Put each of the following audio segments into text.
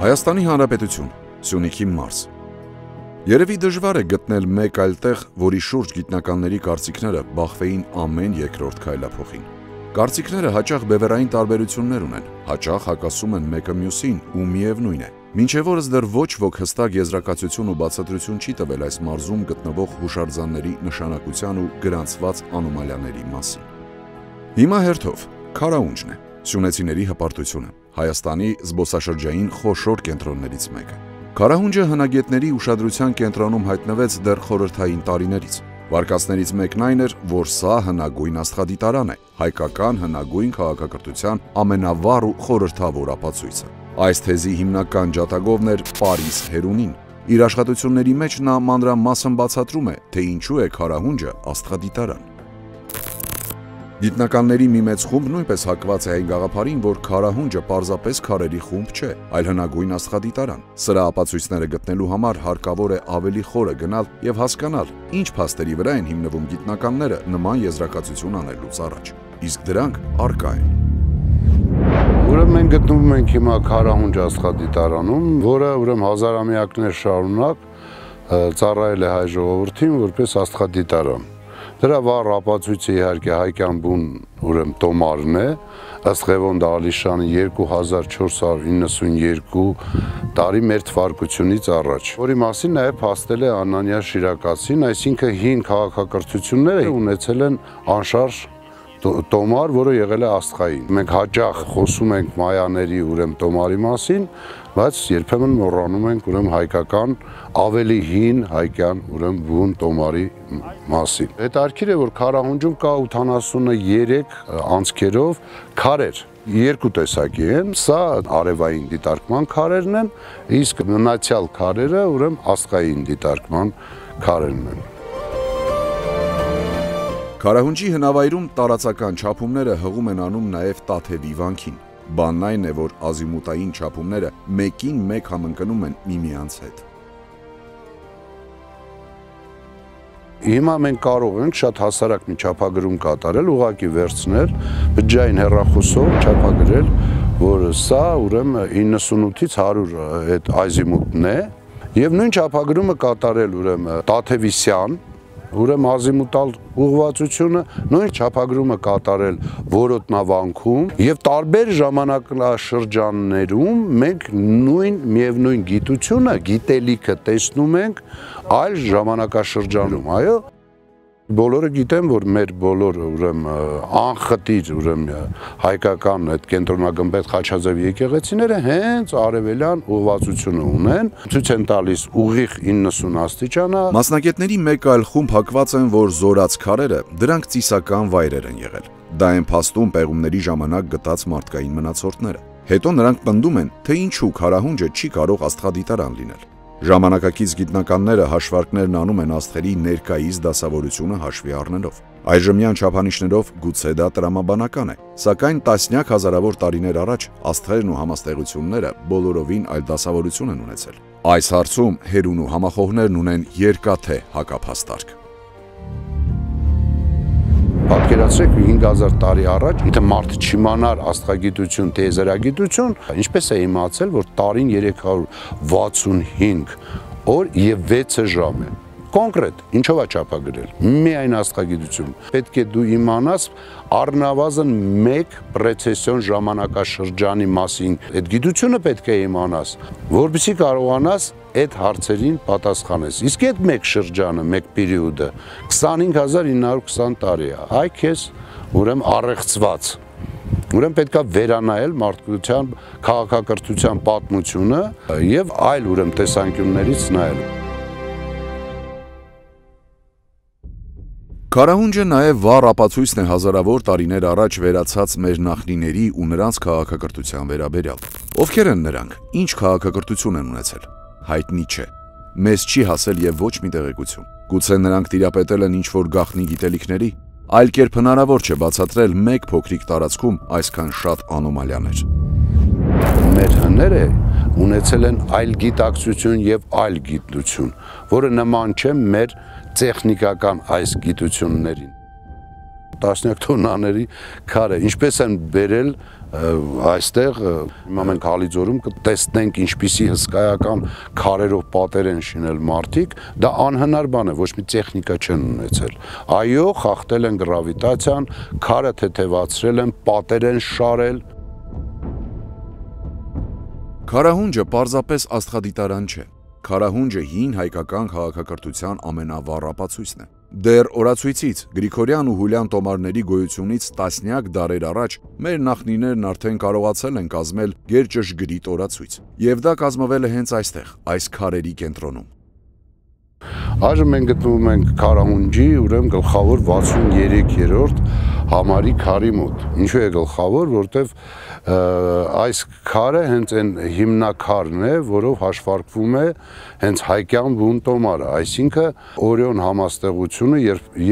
Հայաստանի Հանրապետություն, Սյունիքի մարզ։ Երևի դժվար է գտնել մեկ այլ տեղ, որի շուրջ գիտնականների կարծիքները բախվեին ամեն երկրորդ քայլափոխին։ Կարծիքները հաճախ բևեռային տարբերություններ ունեն, հաճախ հակասում են մեկը մյուսին ու միևնույն է։ Մինչև օրս դեռ ոչ ոք հստակ եզրակացություն ու բացատրություն չի տվել այս մարզում գտնվող հուշարձանների նշանակության ու գրանցված անոմալիաների մասին։ Հիմա հերթով Քարահունջն է, սյունեցիների հպարտությունը, Հայաստանի զբոսաշրջային խոշոր կենտրոններից մեկը։ Քարահունջը հնագետների ուշադրության կենտրոնում հայտնվեց դեռ խորհրդային տարիներից։ Վարկածներից մեկն այն էր, որ սա հնագույն աստղադիտարան է, հայկական հնագույն քաղաքակրթության ամենավառ ու խորհրդավոր ապացույցը։ Այս թեզի հիմնական ջատագովն էր Պարիս Հերունին։ Իր աշխատությունների մեջ նա մանրամասն բացատրում է, թե ինչու է Քարահունջը աստղադիտարան։ Գիտնականների մի մեծ խումբ նույնպես հակված է այն գաղափարին, որ Քարահունջը պարզապես քարերի խումբ չէ, այլ հնագույն աստղադիտարան։ Սրա ապացույցները գտնելու համար հարկավոր է ավելի խորը գնալ եւ հասկանալ, ինչ փաստերի վրա են հիմնվում գիտնականները նման եզրակացություն անելուց առաջ։ Իսկ դրանք առկա են։ Ուրեմն մենք գտնվում ենք հիմա Քարահունջ աստղադիտարանում, որը ուրեմն հազարամյակներ շարունակ ծառայել է հայ ժողովրդին որպես աստղադիտարան։ Դրա վառ ապացույցը իհարկե հայկյան բուն ուրեմն տոմարն է, ըստ Ղևոն Դալիշյանի 2492 տարի մեր թվարկությունից առաջ, որի մասին նաև փաստել է Անանյա Շիրակացին, այսինքն հին քաղաքակրթությունները ունեցել են անշարժ տոմար, որը եղել է աստղային։ Մենք հաճախ խոսում ենք մայաների ուրեմն տոմարի մասին, բայց երբեմն մոռանում ենք ուրեմն հայկական ավելի հին հայկյան ուրեմն բուն տոմարի մասին։ Հետաքրքիր է, որ Քարահունջում կա 83 անցքերով քարեր։ Երկու տեսակի են, սա արևային դիտարկման քարերն են, իսկ մնացյալ քարերը ուրեմն աստղային դիտարկման քարերն են։ Քարահունջի հնավայրում տարածական չափումները հղում են անում նաև Տաթևի վանքին։ Բանն այն է, որ ազիմուտային չափումները մեկին մեկ համընկնում են միմյանց հետ։ Հիմա մենք կարող ենք շատ հասարակ մի չափագրում կատարել, ուղղակի վերցնել, բջջային հեռախոսով չափագրել, որ սա ուրեմն 98-ից 100 այդ ազիմուտն է, եւ նույն չափագրումը կատարել ուրեմն Տաթևիսյան ուրեմն ազիմուտալ ուղղվածությունը, նույն չափագրումը կատարել որոտնավանքում եւ տարբեր ժամանակաշրջաններում մենք միևնույն գիտությունը, գիտելիքը տեսնում ենք այլ ժամանակաշրջանում, այո։ Բոլորը գիտեն, որ մեր բոլոր ուրեմն անխտիր ուրեմն հայկական այդ կենտրոնագմբեթ Խաչաձև եկեղեցիները հենց արևելյան ուղղվածությունը ունեն, ցույց են տալիս ուղիղ 90 աստիճանա։ Մասնագետների մեկ այլ խումբ հակված են, որ զորած քարերը դրանք ծիսական վայրեր են եղել։ Դա են փաստում պեղումների ժամանակ գտած մարդկային մնացորդները։ Հետո նրանք պնդում են, թե ինչու Քարահունջը չի կարող աստղադիտարան լինել։ Ժամանակակից գիտնականները հաշվարկներն անում են աստղերի ներկայիս դասավորությունը հաշվի առնելով։ Այժմյան չափանիշներով գուցե դա տրամաբանական է, սակայն տասնյակ հազարավոր տարիներ առաջ աստղերն ու համաստեղությունները բոլորովին այլ դասավորություն են ունեցել։ Այս հարցում հերուն ու համախոհներն ունեն երկաթե հակափաստարկ։ Պատկերացրեք 5000 տարի առաջ, եթե մարդը չիմանար աստղագիտություն, տիեզերագիտություն, ինչպես է իմացել, որ տարին 365 օր եւ 6 ժամ է։ Կոնկրետ, ինչով է չափագրել։ Միայն աստղագիտություն։ Պետք է դու իմանաս առնվազն 1 պրեցեսիոն ժամանակաշրջանի մասին։ Այդ գիտությունը պետք է իմանաս, որպեսզի կարողանաս այդ հարցերին պատասխանես։ Իսկ այդ մեկ շրջանը, մեկ պերիոդը 25920 տարի է։ Այ քեզ ուրեմն առեղծված։ Ուրեմն պետք է վերանայել մարդկության քաղաքակրթության պատմությունը եւ այլ ուրեմն տեսանկյուններից նայել։ Քարահունջը նաև վառ ապացույցն է հազարավոր տարիներ առաջ վերացած մեր նախնիների ու նրանց քաղաքակրթության վերաբերյալ։ Ովքեր են նրանք, ինչ քաղաքակրթություն են ունեցել, հայտնի չէ։ Մեզ չի հասել եւ ոչ մի տեղեկություն։ Գուցե նրանք տիրապետել են ինչ-որ գաղտնի գիտելիքների, այլ կերպ հնարավոր չէ բացատրել մեկ փոքրիկ տարածքում այսքան շատ անոմալիաներ։ Մեր հները ունեցել են այլ գիտակցություն եւ այլ գիտություն, որը նման չէ մեր տեխնիկական այս գիտություններին։ Տասնյակ տոննաների քար է, ինչպես են բերել Այստեղ հիմա մենք Հալիձորում կտեսնենք ինչպիսի հսկայական քարերով պատեր են շինել մարդիկ, դա անհնար բան է, ոչ մի տեխնիկա չեն ունեցել։ Այո, խախտել են գրավիտացիան, քարը թեթևացրել են, պատեր են շարել։ Քարահունջը պարզապես աստղադիտարան չէ։ Քարահունջը հին հայկական քաղաքակրթության ամենավառ ապացույցն է։ Դեռ օրացույցից, Գրիգորյան ու Հուլյան տոմարների գոյությունից տասնյակ դարեր առաջ մեր նախնիներն արդեն կարողացել են կազմել գերճշգրիտ օրացույց։ Եվ դա կազմվել է հենց այստեղ, այս քարերի կենտրոնում։ Այժմ մենք գտնվում ենք Քարահունջի, ուրեմն գլխավոր 63-րդ համարի քարի մոտ։ Ինչու է գլխավոր, որտեվ այս քարը հենց այն հիմնաքարն է, որով հաշվարկվում է հենց հայկյան բուն տոմարը, այսինքն Օրիոն համաստեղությունը,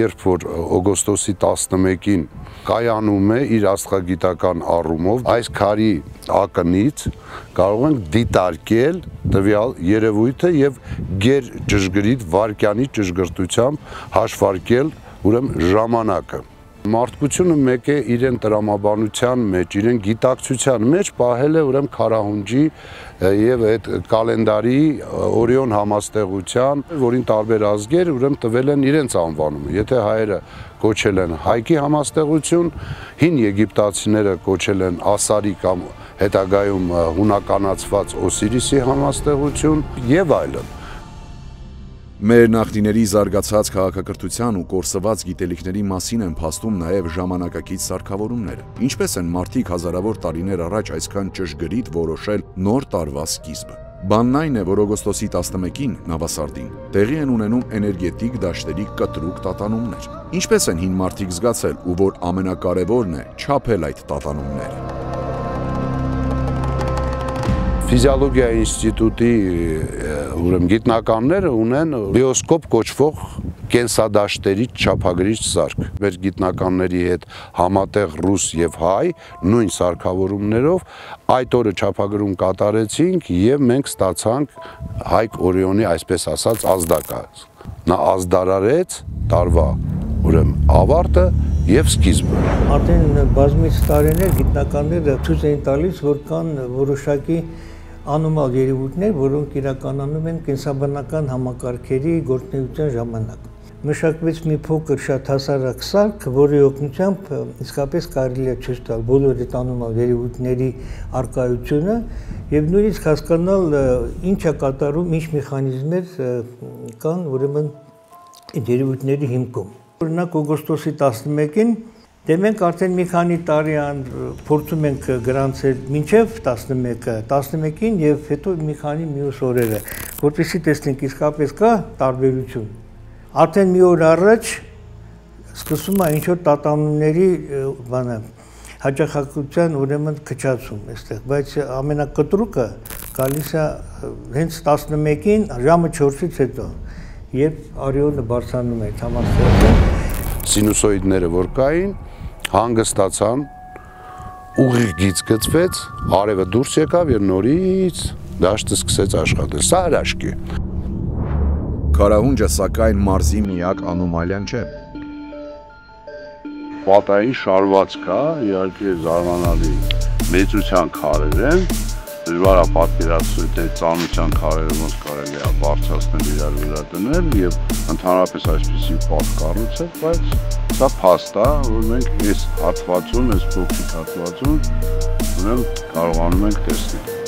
երբ որ օգոստոսի 11-ին կայանում է իր աստղագիտական առումով, այս քարի ակնից կարող ենք դիտարկել տվյալ երևույթը եւ գերճշգրիտ վարկյանի ճշգրտությամբ հաշվարկել ուրեմն ժամանակը։ Մարդկությունը մեկ է իրեն տրամաբանության մեջ, իրեն գիտակցության մեջ պահել է ուրեմն Քարահունջի եւ այդ կալենդարի Օրիոն համաստեղության, որին տարբեր ազգեր ուրեմն տվել են իրենց անվանումը։ Եթե հայերը կոչել են Հայկի համաստեղություն, հին եգիպտացիները կոչել են Ասարի կամ հետագայում հունականացված Օսիրիսի համաստեղություն եւ այլն։ Մեր նախնիների զարգացած քաղաքակրթության ու կորսված գիտելիքների մասին են փաստում նաև ժամանակակից սարքավորումները։ Ինչպես են մարդիկ հազարավոր տարիներ առաջ այսքան ճշգրիտ որոշել նոր տարվա սկիզբը։ Բանն այն է, որ օգոստոսի 11-ին նավասարդին տեղի են ունենում էներգետիկ դաշտերի կտրուկ տատանումներ։ Ինչպես են հին մարդիկ զգացել ու որ ամենակարևորն է չափել այդ տատանումները։ Ֆիզիոլոգիա ինստիտուտի ուրեմն գիտնականները ունեն բիոսկոպ կոչվող կենսադաշտերի չափագրիչ սարք։ Մեր գիտնականների հետ համատեղ ռուս եւ հայ նույն սարքավորումներով այդ օրը չափագրում կատարեցինք եւ մենք ստացանք Հայկ Օրիոնի, այսպես ասած, ազդակը։ Նա ազդարարեց տարվա ուրեմն ավարտը եւ սկիզբը։ Արդեն բազմից տարիներ գիտնականները ցույց են տալիս, որ կան որոշակի անոմալ երևույթներ, որոնք իրականանում են կենսաբանական համակարգերի գործունեության ժամանակ։ Մշակվեց մի փոքր շատ հասարակ սարք, որի օգնությամբ իսկապես կարելի է ցույց տալ բոլոր այդ անոմալ երևույթների առկայությունը եւ նույնիսկ հասկանալ ինչ է կատարում, ինչ մեխանիզմներ կան ուրեմն այդ երևույթների հիմքում։ Օրինակ օգոստոսի 11-ին մենք արդեն մի քանի տարի փորձում ենք գրանցել մինչև 11-ին եւ հետո մի քանի մյուս օրերը, որպեսզի տեսնենք իսկապես կա տարբերություն։ Արդեն մի օր առաջ սկսում է ինչ-որ տատանումների հաճախակության ուրեմն քչացում այստեղ, բայց ամենակտրուկը գալիս է հենց 11-ին ժամը 4-ից հետո, երբ Օրիոնը բարձրանում է համաստեղում։ Սինուսոիդները որ կային, հանգստացան, ուղիղ գիծ գծվեց, արևը դուրս եկավ եւ նորից դաշտը սկսեց աշխատել։ Սա հրաշք է։ Քարահունջը սակայն մարզի միակ անոմալիան չէ։ Պատային շարված կա, իհարկե զարմանալի մեծության քարեր են, դժվար է պատկերացնել թե ծանրության քարերը ոնց կարելի է բարձրացնել իրար վրա դնել եւ ընդհանրապես այսպեսի պատ կառուցել, բայց սա փաստ է, որ մենք այս հատվածում, այս փոքրիկ հատվածում ուրեմն կարողանում ենք տեսնել։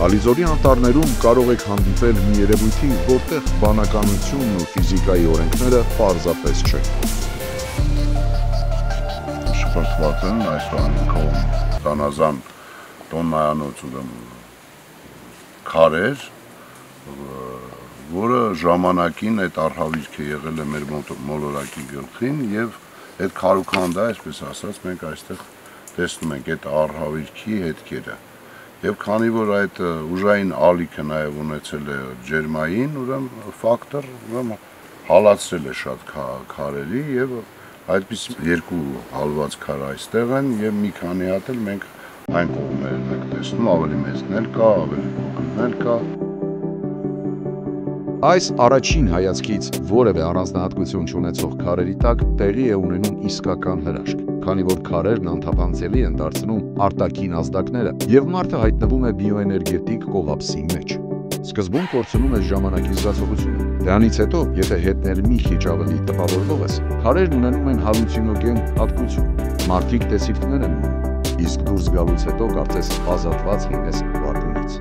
Հալիձորի անտառներում կարող եք հանդիպել մի երևույթի, որտեղ բանականությունն ու ֆիզիկայի օրենքները պարզապես չեն։ Շփոթված են այս անքոն տանազան տոննայանոց քարեր, որը ժամանակին այդ արհավիրքը եղել է մեր մոլորակի գլխին եւ այդ քարուքանդա, այսպես ասած, մենք այստեղ տեսնում ենք այդ արհավիրքի հետքերը։ Եվ քանի որ այդ ուժային ալիքը նաև ունեցել է ջերմային, ուրեմն ֆակտոր, ուրեմն հալածրել է շատ քարերի եւ այդպես երկու հալված քար այստեղ են եւ մի քանի հատ էլ մենք այն կողմերն ենք տեսնում, ավելի մեծն էլ կա, ավելի փոքրն էլ կա։ Այս առաջին հայացքից որևէ առանձնահատկություն չունեցող քարերի տակ տեղի է ունենում իսկական հրաշք, քանի որ քարերն անթափանցելի են դարձնում արտաքին ազդակները եւ մարդը հայտնվում է բիոէներգետիկ կողապսի մեջ։ Սկզբում կորցնում ես ժամանակի զգացողությունը։ Դրանից հետո, եթե հետները մի քիչ ավելի տպավորվող ես, քարերն ունենում են հալյուցինոգեն հատկություն։ Մարդիկ տեսիլքներ են ունում, իսկ դուրս գալուց հետո կարծես ազատված լինես վարդունից։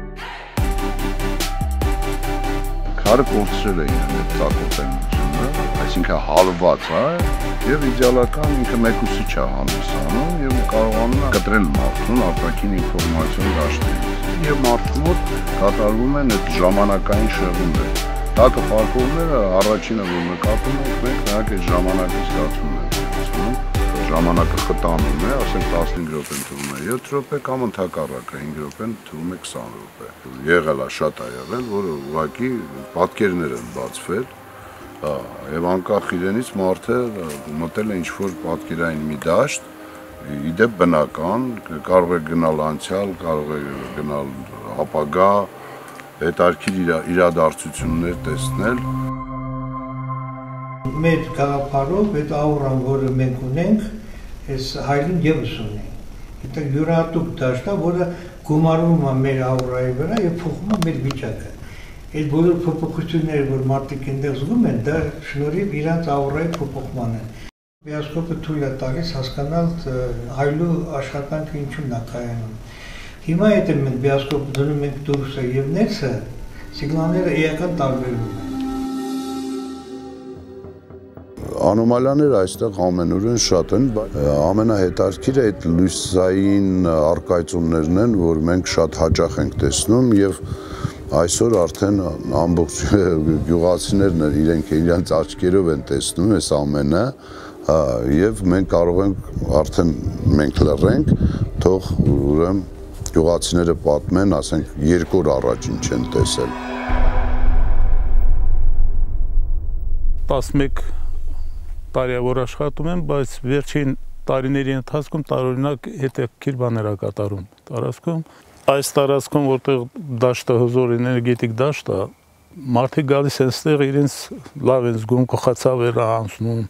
Քարը կորցրել է իրեն այդ ծակոտենությունը, այսինքն հալված է եւ իդեալական ինքը մեկուսի չէ հանդիսանում եւ կարողանում է կտրել մարդուն արտաքին ինֆորմացիոն դաշտերից եւ մարդու մոտ կատարվում են այդ ժամանակային շեղումները։ Տակը ֆարկովները առաջինը որ նկատում ենք մենք նրանք այդ ժամանակի զգացումն են ունեցնում, ժամանակը խտանում է, ասենք 15 րոպեն թվում է 7 րոպե կամ ընդհակառակը 5 րոպեն թվում է 20 րոպե։ Եղել է շատ է եղել, որ ուղղակի պատկերներ են բացվել, եւ անկախ իրենից մարդը մտել է ինչ-որ պատկերային մի դաշտ, իդեպ բնական, կարող է գնալ անցյալ, կարող է գնալ ապագա, հետարքիր իրադարձություններ տեսնել։ Մեր գաղափարով այդ աուրան, որը մենք ունենք, այս հայլին եւս ունենք։ Դա յուրահատուկ դաշտ է, որը գումարվում է մեր աուրայի վրա եւ փոխում է մեր վիճակը։ Այդ բոլոր փոփոխությունները, որ մարդիկ այնտեղ զգում են, դա շնորհիվ իրանց աուրայի փոփոխման են։ Բիոսկոպը թույլ է տալիս հասկանալ հայլու աշխատանքը ինչու՞մն է կայանում։ Հիմա եթե մենք բիոսկոպը դնում ենք դուրսը եւ ներսը, սիգնալները էական տարբերվում են։ Անոմալիաները այստեղ ամենուրեն շատ են, բայց ամենահետաքրքիրը այդ լույսային արկայծումներն են, որ մենք շատ հաճախ ենք տեսնում եւ այսօր արդեն ամբողջ գյուղացիներն իրենք իրենց աչքերով են տեսնում այս ամենը եւ մենք կարող ենք արդեն մենք լռենք, թող ուրեմն գյուղացիները պատմեն, ասենք 2 օր առաջ ինչ են տեսել։ 11 տարի որ աշխատում եմ, բայց վերջին տարիների ընթացքում տարօրինակ հետաքրքիր բաներ ա կատարում տարածքում։ Այս տարածքում, որտեղ դաշտը հզոր էներգետիկ դաշտ է, մարդիկ գալիս են ստեղ իրենց լավ են զգում, կխացավեր է անցնում,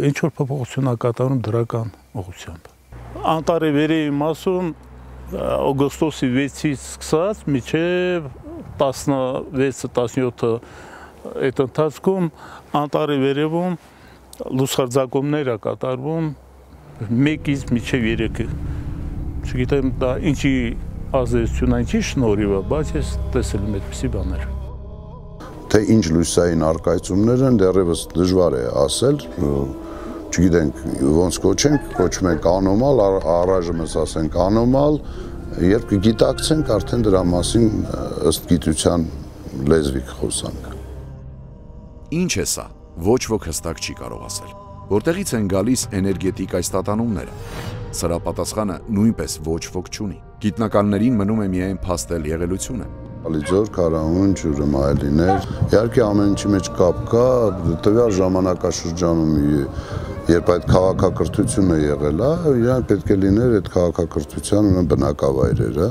ինչ որ փոփոխություն ա կատարում դրական ուղղությամբ։ Անտարի վերևի մասում օգոստոսի 6-ից սկսած մինչև 16-17 այդ ընթացքում անտարի վերևում լուսարձակումներ է կատարվում 1-ից մինչև 3-ը։ Չգիտեմ դա ինչի ազդեցություն է, ինչի շնորհիվ է, բայց ես տեսել եմ այդպիսի բաներ։ Թե ինչ լույսային արկայծումներ են, դեռևս դժվար է ասել, չգիտենք ոնց կոչենք, կոչում ենք անոմալ, առայժմս ասենք անոմալ, երբ կգիտակցենք արդեն դրա մասին ըստ գիտության լեզվի կխոսանք։ Ինչ է սա, ոչ ոք հստակ չի կարող ասել։ Որտեղից են գալիս էներգետիկ այս տատանումները։ Սրա պատասխանը նույնպես ոչ ոք չունի։ Գիտնականներին մնում է միայն փաստել եղելությունը։ Ալիձոր, Քարահունչ, ուրեմն այլիներ, իհարկե ամեն ինչի մեջ կապ կա, տվյալ ժամանակաշրջանում երբ այդ քաղաքակրթությունը եղել է, իրանք պետք է լիներ այդ քաղաքակրթության բնակավայրերը,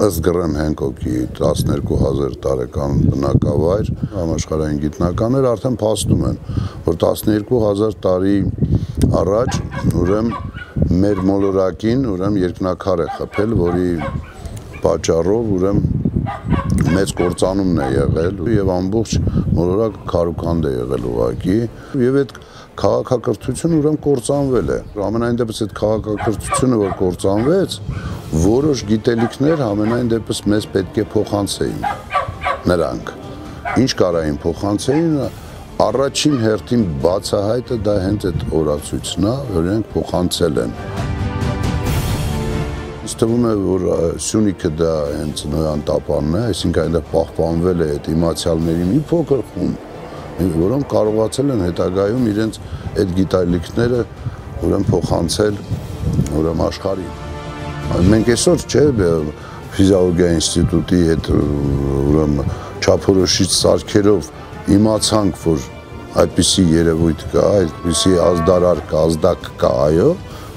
ըստ Գրեմ Հենկոկի 12000 տարեկան բնակավայր, համաշխարհային գիտնականներ արդեն փաստում են, որ 12000 տարի առաջ ուրեմն մեր մոլորակին ուրեմն երկնաքար է խփել, որի պատճառով ուրեմն մեծ կործանումն է եղել եւ ամբողջ մոլորակը քարուքանդ է եղել ուղղակի եւ այդ քաղաքակրթությունը ուրեմն կործանվել է։ Ամենայն դեպս այդ քաղաքակրթությունը որ կործանվեց, որոշ գիտելիքներ ամենայն դեպս մեզ պետք է փոխանցեին նրանք։ Ինչ կարային փոխանցեին, առաջին հերթին բացահայտը դա հենց այդ օրացույցն է, որ իրենք փոխանցել են։ Ինձ թվում է, որ Սյունիքը դա հենց Նոյան տապանն է, այսինքն այնտեղ պահպանվել է այդ իմացյալների մի փոքր խումբ, որոնք կարողացել են հետագայում իրենց այդ գիտելիքները ուրեմն փոխանցել ուրեմն աշխարհին։ Մենք այսօր չէ ֆիզիոլոգիա ինստիտուտի հետ ուրեմն չափորոշիչ սարքերով իմացանք, որ այդպիսի երևույթ կա, այդպիսի ազդարար կա, ազդակ կա, այո,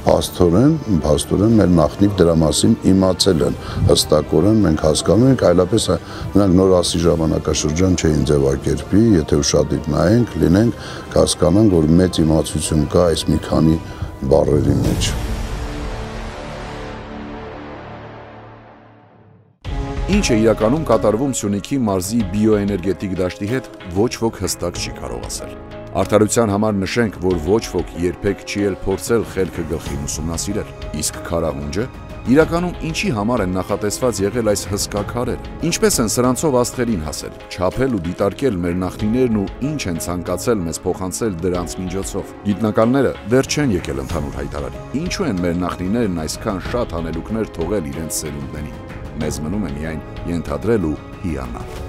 փաստորեն մեր նախնիկ դրա մասին իմացել են, հստակորեն մենք հասկանում ենք, այլապես նրանք նոր ասի ժամանակաշրջան չէին ձևակերպի, եթե ուշադիր նայենք, լինենք, կհասկանանք, որ մեծ իմացություն կա այս մի քանի բառերի մեջ։ Ինչ է իրականում կատարվում Սյունիքի մարզի բիոէներգետիկ դաշտի հետ, ոչ ոք հստակ չի կարող ասել։ Արդարության համար նշենք, որ ոչ ոք երբեք չի էլ փորձել խելքը գլխին ուսումնասիրել, իսկ քարահունջը իրականում ինչի համար են նախատեսված եղել այս հսկա քարերը, ինչպես են սրանցով աստղերին հասել, չափել ու դիտարկել մեր նախնիներն ու ինչ են ցանկացել մեզ փոխանցել դրանց միջոցով։ Գիտնականները դեռ չեն եկել ընդհանուր հայտարարի։ Ինչու են մեր նախնիներն այսքան շատ հանելուկներ թողել իրենց սերունդներին։ Մեզ մնում է միայն ենթադրել ու հիանալ։